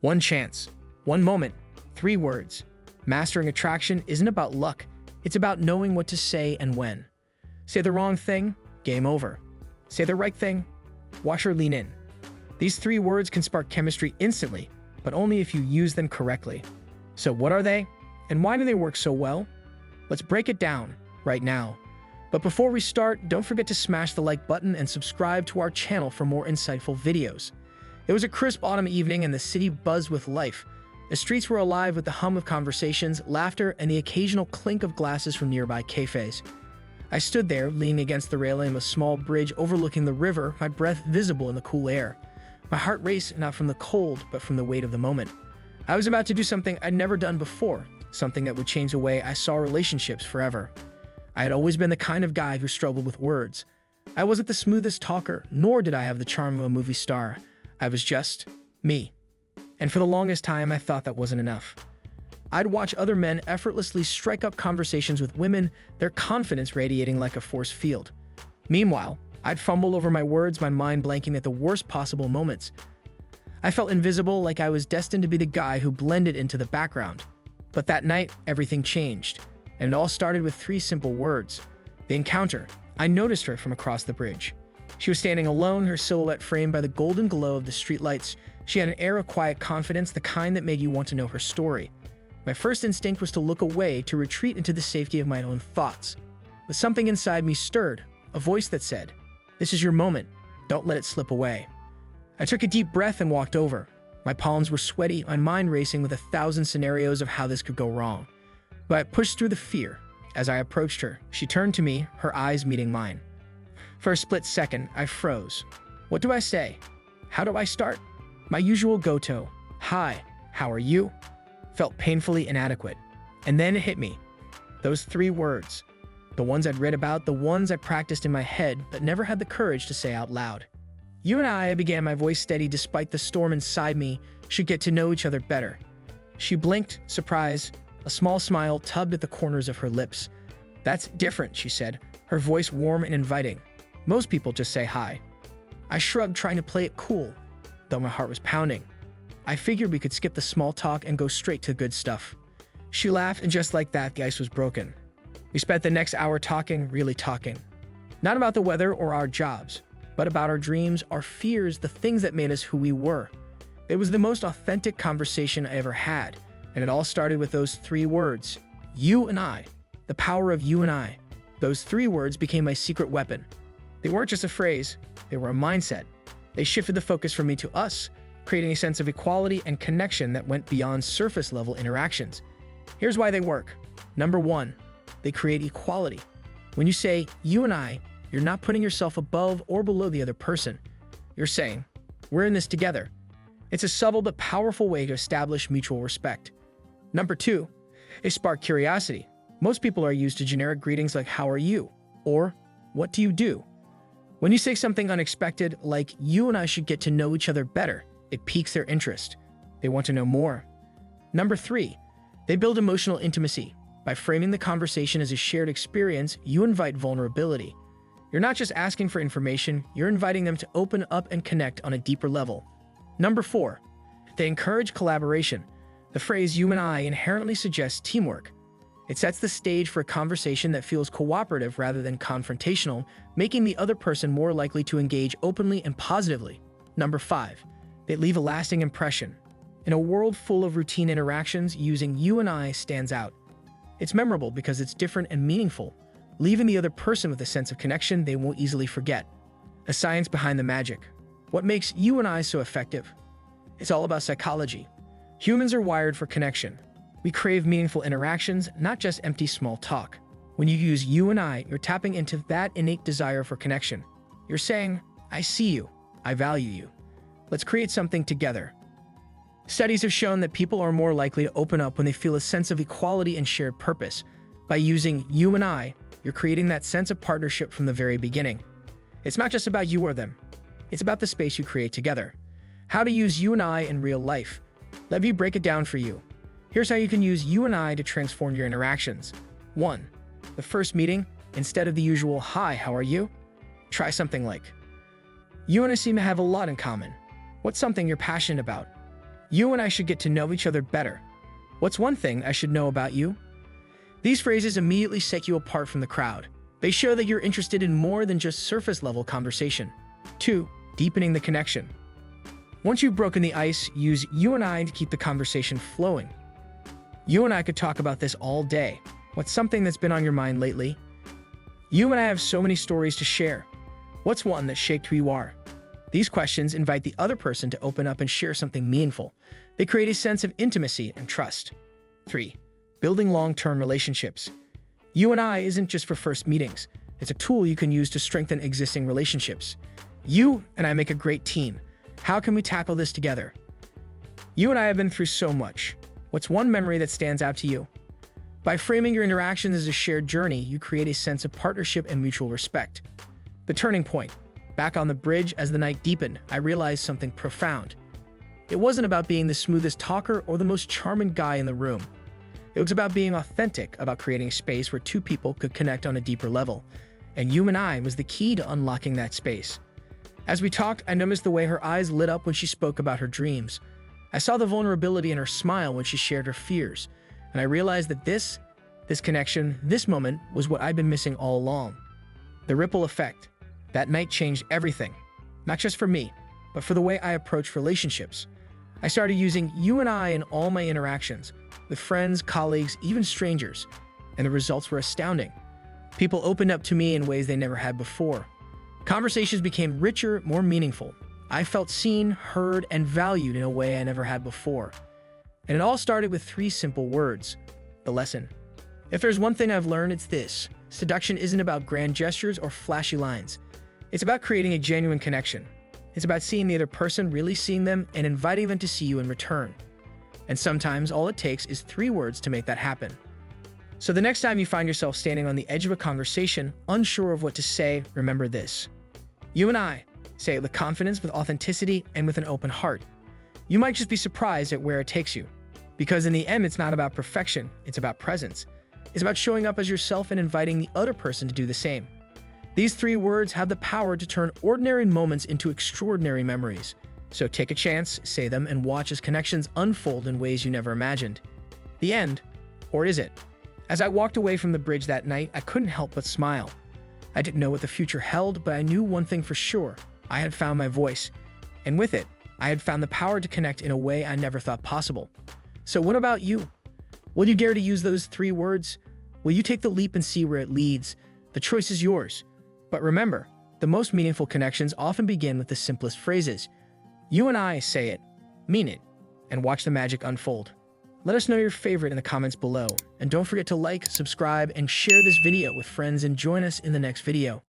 One chance, one moment, 3 words. Mastering attraction isn't about luck. It's about knowing what to say and when. Say the wrong thing, game over. Say the right thing, watch her lean in. These 3 words can spark chemistry instantly, but only if you use them correctly. So what are they? And why do they work so well? Let's break it down right now. But before we start, don't forget to smash the like button and subscribe to our channel for more insightful videos. It was a crisp autumn evening and the city buzzed with life. The streets were alive with the hum of conversations, laughter, and the occasional clink of glasses from nearby cafes. I stood there, leaning against the railing of a small bridge overlooking the river, my breath visible in the cool air. My heart raced not from the cold, but from the weight of the moment. I was about to do something I'd never done before, something that would change the way I saw relationships forever. I had always been the kind of guy who struggled with words. I wasn't the smoothest talker, nor did I have the charm of a movie star. I was just me. And for the longest time, I thought that wasn't enough. I'd watch other men effortlessly strike up conversations with women, their confidence radiating like a force field. Meanwhile, I'd fumble over my words, my mind blanking at the worst possible moments. I felt invisible, like I was destined to be the guy who blended into the background. But that night, everything changed. And it all started with 3 simple words. The encounter. I noticed her from across the bridge. She was standing alone, her silhouette framed by the golden glow of the streetlights. She had an air of quiet confidence, the kind that made you want to know her story. My first instinct was to look away, to retreat into the safety of my own thoughts. But something inside me stirred, a voice that said, "This is your moment. Don't let it slip away." I took a deep breath and walked over. My palms were sweaty, my mind racing with 1,000 scenarios of how this could go wrong. But I pushed through the fear. As I approached her, she turned to me, her eyes meeting mine. For a split second, I froze. What do I say? How do I start? My usual go-to, "Hi, how are you?" felt painfully inadequate. And then it hit me. Those 3 words. The ones I'd read about, the ones I practiced in my head, but never had the courage to say out loud. "You and I," began, my voice steady despite the storm inside me, "should get to know each other better." She blinked, surprise. A small smile tugged at the corners of her lips. "That's different," she said, her voice warm and inviting. "Most people just say hi." I shrugged, trying to play it cool, though my heart was pounding. I figured we could skip the small talk and go straight to the good stuff. She laughed, and just like that, the ice was broken. We spent the next hour talking, really talking. Not about the weather or our jobs, but about our dreams, our fears, the things that made us who we were. It was the most authentic conversation I ever had, and it all started with those 3 words. You and I. The power of you and I. Those 3 words became my secret weapon. They weren't just a phrase, they were a mindset. They shifted the focus from me to us, creating a sense of equality and connection that went beyond surface-level interactions. Here's why they work. Number 1, they create equality. When you say, you and I, you're not putting yourself above or below the other person. You're saying, we're in this together. It's a subtle but powerful way to establish mutual respect. Number 2, they spark curiosity. Most people are used to generic greetings like, how are you? Or, what do you do? When you say something unexpected, like, you and I should get to know each other better, it piques their interest. They want to know more. Number 3, they build emotional intimacy. By framing the conversation as a shared experience, you invite vulnerability. You're not just asking for information, you're inviting them to open up and connect on a deeper level. Number 4, they encourage collaboration. The phrase you and I inherently suggests teamwork. It sets the stage for a conversation that feels cooperative rather than confrontational, making the other person more likely to engage openly and positively. Number 5, they leave a lasting impression. In a world full of routine interactions, using you and I stands out. It's memorable because it's different and meaningful, leaving the other person with a sense of connection they won't easily forget. The science behind the magic. What makes you and I so effective? It's all about psychology. Humans are wired for connection. We crave meaningful interactions, not just empty small talk. When you use you and I, you're tapping into that innate desire for connection. You're saying, I see you, I value you. Let's create something together. Studies have shown that people are more likely to open up when they feel a sense of equality and shared purpose. By using you and I, you're creating that sense of partnership from the very beginning. It's not just about you or them. It's about the space you create together. How to use you and I in real life. Let me break it down for you. Here's how you can use you and I to transform your interactions. 1. The first meeting, instead of the usual, hi, how are you? Try something like, you and I seem to have a lot in common. What's something you're passionate about? You and I should get to know each other better. What's one thing I should know about you? These phrases immediately set you apart from the crowd. They show that you're interested in more than just surface-level conversation. 2. Deepening the connection. Once you've broken the ice, use you and I to keep the conversation flowing. You and I could talk about this all day. What's something that's been on your mind lately? You and I have so many stories to share. What's one that shaped who you are? These questions invite the other person to open up and share something meaningful. They create a sense of intimacy and trust. 3. Building long-term relationships. You and I isn't just for first meetings. It's a tool you can use to strengthen existing relationships. You and I make a great team. How can we tackle this together? You and I have been through so much. What's one memory that stands out to you? By framing your interactions as a shared journey, you create a sense of partnership and mutual respect. The turning point. Back on the bridge, as the night deepened, I realized something profound. It wasn't about being the smoothest talker or the most charming guy in the room. It was about being authentic, about creating a space where two people could connect on a deeper level. And you and I was the key to unlocking that space. As we talked, I noticed the way her eyes lit up when she spoke about her dreams. I saw the vulnerability in her smile when she shared her fears. And I realized that this connection, this moment, was what I'd been missing all along. The ripple effect. That night changed everything. Not just for me, but for the way I approach relationships. I started using you and I in all my interactions, with friends, colleagues, even strangers, and the results were astounding. People opened up to me in ways they never had before. Conversations became richer, more meaningful. I felt seen, heard, and valued in a way I never had before. And it all started with 3 simple words. The lesson. If there's one thing I've learned, it's this. Seduction isn't about grand gestures or flashy lines. It's about creating a genuine connection. It's about seeing the other person, really seeing them, and inviting them to see you in return. And sometimes all it takes is 3 words to make that happen. So the next time you find yourself standing on the edge of a conversation, unsure of what to say, remember this. You and I, say it with confidence, with authenticity, and with an open heart. You might just be surprised at where it takes you. Because in the end, it's not about perfection, it's about presence. It's about showing up as yourself and inviting the other person to do the same. These 3 words have the power to turn ordinary moments into extraordinary memories. So take a chance, say them, and watch as connections unfold in ways you never imagined. The end, or is it? As I walked away from the bridge that night, I couldn't help but smile. I didn't know what the future held, but I knew one thing for sure. I had found my voice. And with it, I had found the power to connect in a way I never thought possible. So what about you? Will you dare to use those 3 words? Will you take the leap and see where it leads? The choice is yours. But remember, the most meaningful connections often begin with the simplest phrases. You and I say it, mean it, and watch the magic unfold. Let us know your favorite in the comments below. And don't forget to like, subscribe, and share this video with friends, and join us in the next video.